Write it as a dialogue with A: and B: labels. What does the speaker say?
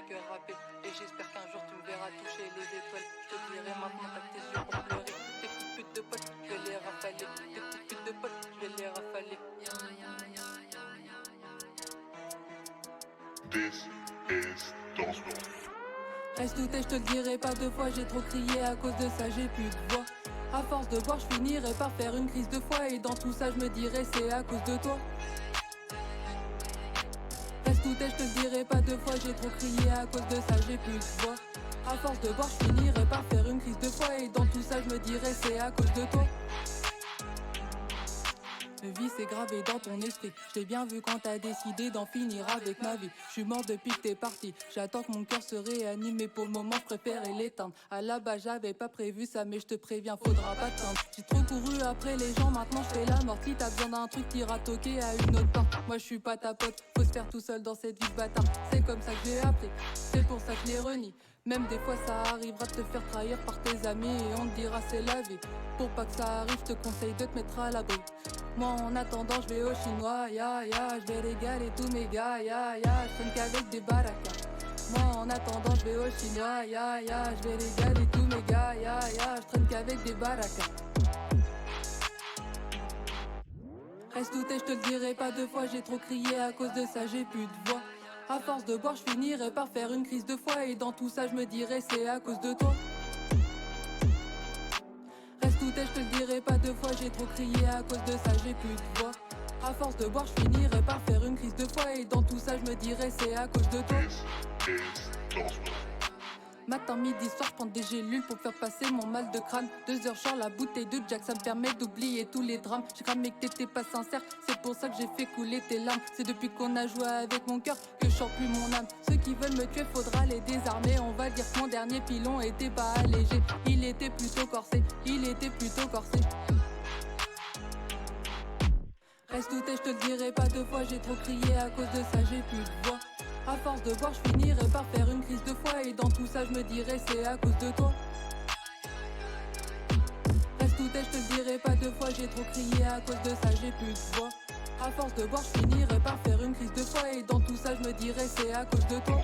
A: fais que rapper. Et j'espère qu'un jour tu me verras toucher les étoiles. Je te dirai maintenant t'as tes yeux pour pleurer. Tes petites putes de potes, je vais les rafaler. Tes petites putes de potes, je vais les rafaler.
B: This is Dansement.
C: Reste tout et je te le dirai pas deux fois, j'ai trop crié à cause de ça, j'ai plus de voix. À force de boire, je finirai par faire une crise de foi. Et dans tout ça, je me dirai c'est à cause de toi. Reste tout et je te le dirai pas deux fois, j'ai trop crié à cause de ça, j'ai plus de voix. À force de boire, je finirai par faire une crise de foi. Et dans tout ça, je me dirai c'est à cause de toi. Le vice est gravé dans ton esprit. Je l'ai bien vu quand t'as décidé d'en finir avec ma vie. Je suis mort depuis que t'es parti. J'attends que mon cœur se réanime, mais pour le moment je préfère l'éteindre. À la base j'avais pas prévu ça, mais je te préviens, faudra pas t'attendre. J'ai trop couru après les gens, maintenant je fais la mort. Si t'as besoin d'un truc, t'iras toquer à une autre porte. Moi je suis pas ta pote, faut se faire tout seul dans cette vie de bâtard. C'est comme ça que j'ai appris, c'est pour ça que je les renie. Même des fois ça arrivera de te faire trahir par tes amis et on te dira c'est la vie. Pour pas que ça arrive, je te conseille de te mettre à l'abri. Moi en attendant je vais au chinois, ya ya, je vais régaler tous mes gars, ya ya, je traîne qu'avec des barakas. Moi en attendant je vais au chinois, ya ya, je vais régaler tous mes gars, ya ya, je traîne qu'avec des barakas. Reste tout et je te le dirai pas deux fois, j'ai trop crié à cause de ça, j'ai plus de voix. À force de boire je finirai par faire une crise de foi. Et dans tout ça je me dirai c'est à cause de toi. Reste tout et je te le dirai pas deux fois, j'ai trop crié à cause de ça, j'ai plus de voix. À force de boire je finirai par faire une crise de foi. Et dans tout ça je me dirai c'est à cause de toi.
B: This is Dansement.
C: Matin, midi, soir, je prends des gélules pour faire passer mon mal de crâne. 2 heures, genre la bouteille de Jack, ça me permet d'oublier tous les drames. J'ai cramé que t'étais pas sincère, c'est pour ça que j'ai fait couler tes larmes. C'est depuis qu'on a joué avec mon cœur que je chante plus mon âme. Ceux qui veulent me tuer, faudra les désarmer. On va dire que mon dernier pilon était pas allégé. Il était plutôt corsé, il était plutôt corsé. Reste tout et je te le dirai pas deux fois, j'ai trop crié à cause de ça, j'ai plus de voix. À force de boire, je finirai par faire une crise de foi. Et dans tout ça, je me dirai c'est à cause de toi. Reste tout et je te le dirai pas deux fois, j'ai trop crié à cause de ça, j'ai plus de voix. À force de boire, je finirai par faire une crise de foi. Et dans tout ça, je me dirai c'est à cause de toi.